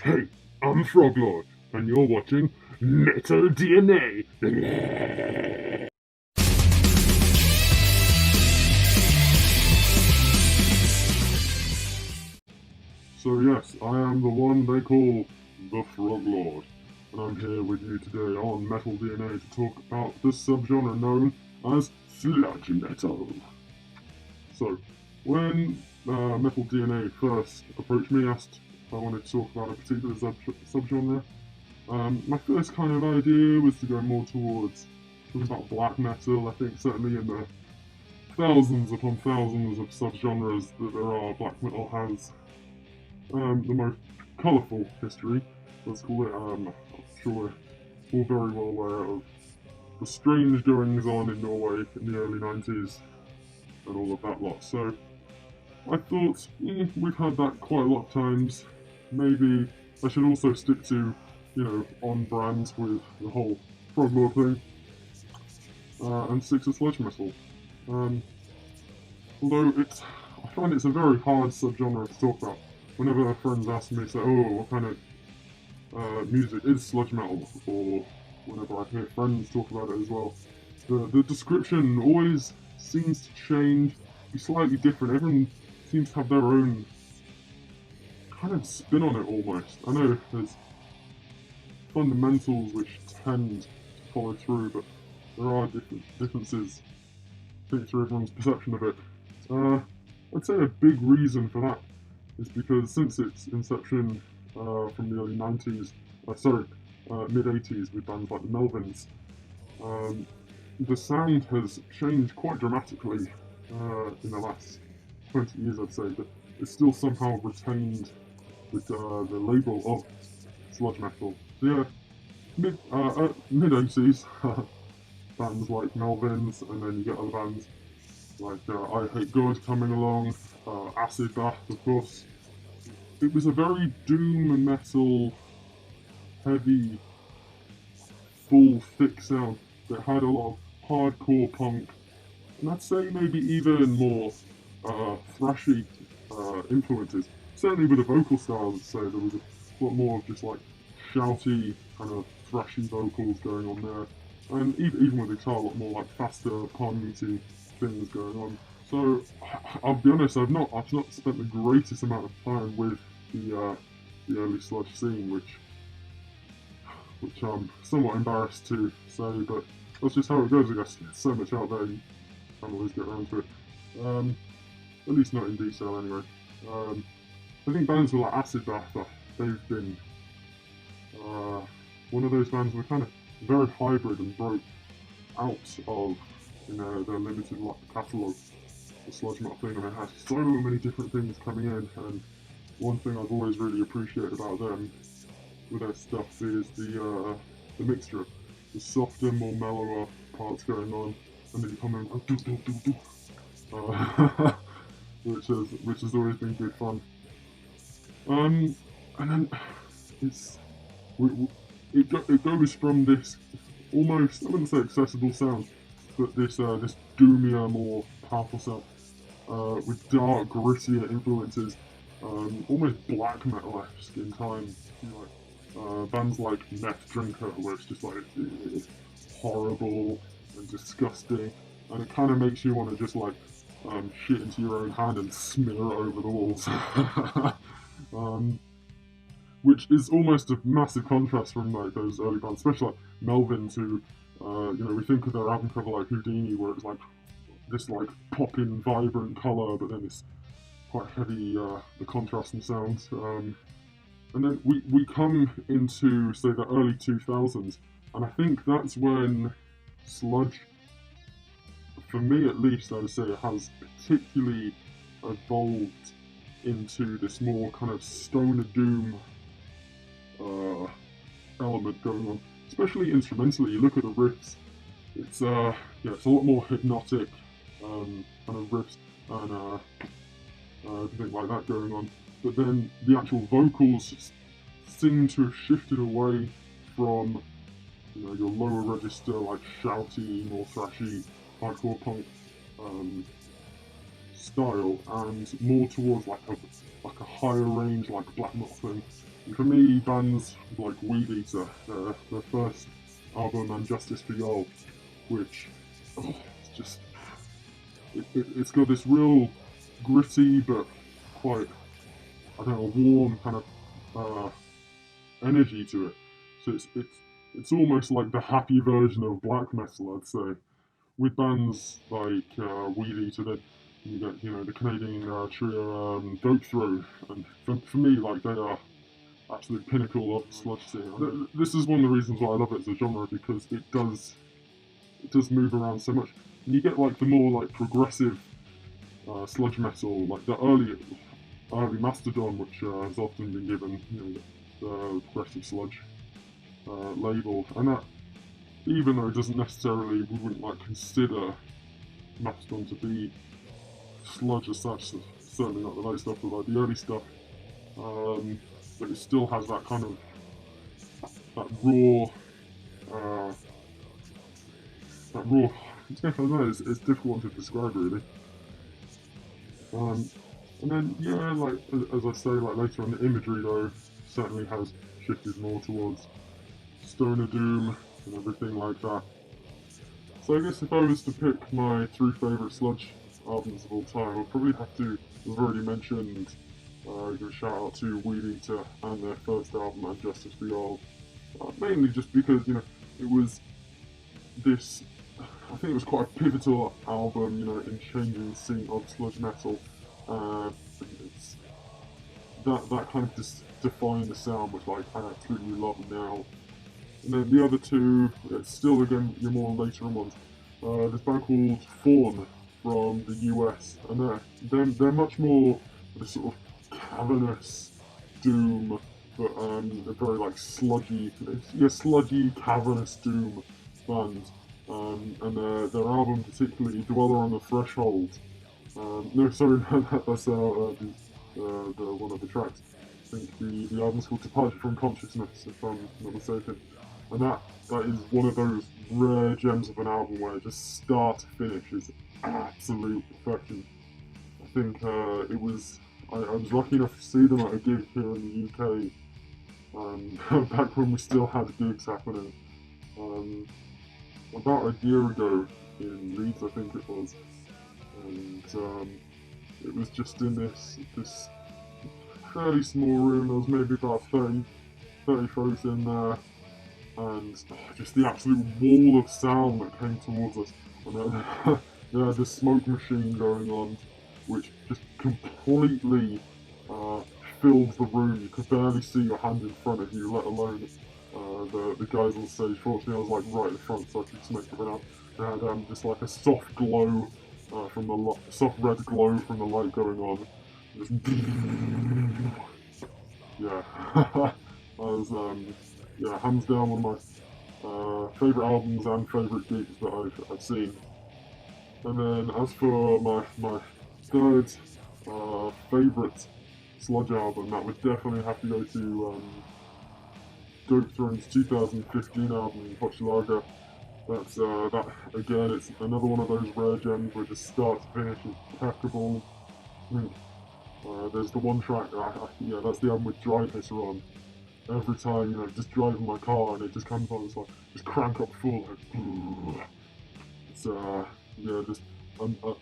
Hey, I'm Froglord, and you're watching Metal DNA. So yes, I am the one they call the Froglord, and I'm here with you today on Metal DNA to talk about the subgenre known as sludge metal. So, when Metal DNA first approached me, asked if I wanted to talk about a particular subgenre, my first kind of idea was to go more towards talking about black metal. I think certainly in the thousands upon thousands of subgenres that there are, black metal has the most colourful history, let's call it. I'm sure we're all very well aware of the strange goings on in Norway in the early 90s and all of that lot. So I thought, we've had that quite a lot of times. Maybe I should also stick to, on brand with the whole Froglord thing, and stick to sludge metal. Although I find it's a very hard subgenre to talk about. Whenever friends ask me, say, "Oh, what kind of music is sludge metal?" or whenever I hear friends talk about it as well, the description always seems to change, be slightly different. Everyone seems to have their own kind of spin on it almost. I know there's fundamentals which tend to follow through, but there are differences, I think, through everyone's perception of it. I'd say a big reason for that is because since its inception from the early 90s, mid 80s with bands like the Melvins, the sound has changed quite dramatically in the last 20 years, I'd say, but it's still somehow retained with the label of sludge metal. So yeah, mid 80s, bands like Melvins, and then you get other bands like I Hate God coming along, Acid Bath, of course. It was a very doom metal, heavy, full, thick sound that had a lot of hardcore punk, and I'd say maybe even more thrashy influences. Certainly with the vocal style, I'd say there was a lot more of just like shouty, kind of thrashy vocals going on there, and even with the guitar, a lot more like faster, palm-muty things going on. So I'll be honest, I've not spent the greatest amount of time with the early sludge scene, which I'm somewhat embarrassed to say, but that's just how it goes, I guess. There's so much out there, you can't always get around to it. At least not in detail, anyway. I think bands like Acid Bath, they've been one of those bands that were kind of very hybrid and broke out of their limited catalogue, the sludge metal thing, and they had so many different things coming in. And one thing I've always really appreciated about them with their stuff is the mixture, the softer, more mellower parts going on, and then you come in and go do do do do, which has always been good fun. And then it goes from this almost, I wouldn't say accessible sound, but this doomier, more powerful sound with dark, grittier influences, almost black metal-esque in time. Bands like Meth Drinker, where it's just like horrible and disgusting, and it kind of makes you want to just like shit into your own hand and smear it over the walls. Which is almost a massive contrast from like those early bands, especially like Melvins, who we think of their album cover like Houdini, where it's like this like popping, vibrant colour, but then it's quite heavy, the contrast and sound. And then we come into, say, the early 2000s, and I think that's when sludge, for me at least, I would say, it has particularly evolved into this more kind of stoner doom element going on, especially instrumentally. You look at the riffs; it's it's a lot more hypnotic kind of riffs and everything like that going on. But then the actual vocals seem to have shifted away from your lower register, like shouty, more thrashy, hardcore punk style, and more towards like like a higher range like black metal thing. And for me, bands like Weed Eater, their first album and Justice for Y'all, which it's just it's got this real gritty but quite, I don't know, warm kind of energy to it. So it's almost like the happy version of black metal, I'd say. With bands like Weed Eater, then you get the Canadian trio Dope Throw, and for me, like, they are absolute pinnacle of the sludge scene. This is one of the reasons why I love it as a genre, because it does move around so much. And you get like the more like progressive sludge metal, like the early Mastodon, which has often been given the progressive sludge label, and that, even though it doesn't necessarily, we wouldn't like consider Mastodon to be sludge as such, certainly not the late stuff, but like the early stuff, but it still has that kind of that raw, that raw. I don't know, it's difficult to describe really. And then yeah, like as I say, like later on, the imagery though certainly has shifted more towards stoner doom and everything like that. So I guess if I was to pick my 3 favourite sludge albums of all time, I'd probably have to, as I've already mentioned, give a shout out to Weed Eater and their first album, And Justice for All. Mainly just because, it was this, I think it was quite a pivotal album, in changing the scene of sludge metal. It's that kind of just defined the sound, which like I absolutely love now. And then the other two, it's still again your more later ones. There's a band called Fawn from the US, and they're much more this sort of cavernous doom, but a very like sludgy, sludgy cavernous doom band. And their album particularly, Dweller on the Threshold. No, sorry, that's the one of the tracks. I think the album's called Departure from Consciousness, if I'm not mistaken. And that is one of those rare gems of an album where just start to finish is absolute perfection. I think I was lucky enough to see them at a gig here in the UK, back when we still had gigs happening. About a year ago in Leeds, I think it was, and it was just in this fairly small room. There was maybe about 30 folks in there, and just the absolute wall of sound that came towards us. And they had this smoke machine going on, which just completely filled the room. You could barely see your hand in front of you, let alone the guys on stage. Fortunately, I was like right in front, so I could smoke everything out. They had just like a soft glow from the soft red glow from the light going on. Just yeah, I was hands down one of my favourite albums and favourite gigs that I've seen. And then as for my third favourite sludge album, that would definitely have to go to Dope Throne's 2015 album, Hochelaga. That's that again. It's another one of those rare gems where just start to finish is impeccable. I think there's the one track. That's the album with Dry Pisser on. Every time, just driving my car and it just comes on, it's like just crank up full. Like, it's just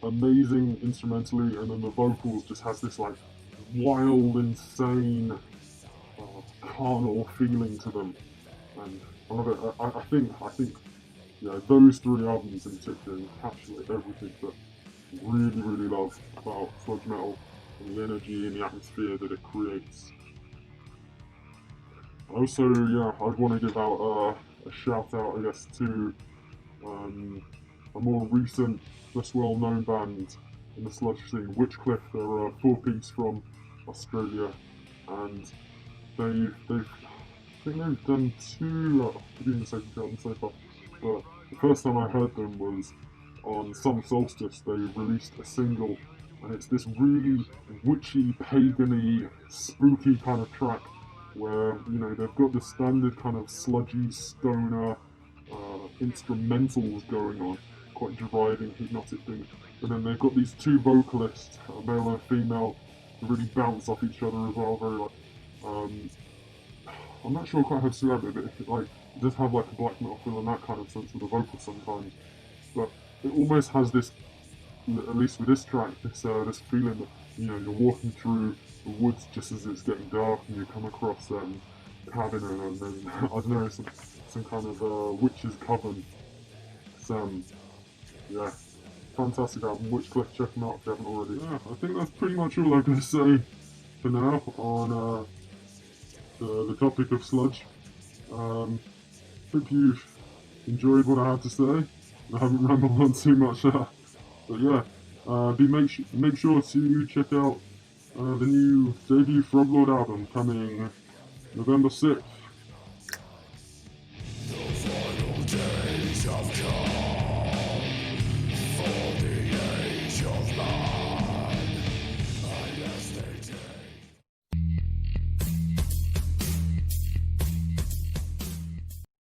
amazing instrumentally, and then the vocals just has this like wild, insane, carnal feeling to them, and I love it. I think those 3 albums in particular encapsulate everything that I really, really love about sludge metal and the energy and the atmosphere that it creates. Also, I'd want to give out a shout out, I guess, to a more recent, less well-known band in the sludge scene, Witchcliff. They're a 4-piece from Australia, and I think they've done 2, the second album so far, but the first time I heard them was on Summer Solstice. They released a single, and it's this really witchy, pagany, spooky kind of track where, they've got the standard kind of sludgy, stoner instrumentals going on, quite driving, hypnotic things, but then they've got these 2 vocalists, a male and a female, really bounce off each other as well. Very like, um, I'm not sure quite how to describe it, but it does have like a black metal feel in that kind of sense with the vocals sometimes. But it almost has this, at least with this track, this feeling that you're walking through the woods just as it's getting dark, and you come across cabin, and then I don't know, some kind of witch's coven. Some yeah, fantastic album. Witchcliff, check them out if you haven't already. Yeah, I think that's pretty much all I've got to say for now on the topic of sludge. Hope you've enjoyed what I had to say. I haven't rambled on too much, but yeah, make sure to check out the new debut Froglord album coming November 6th.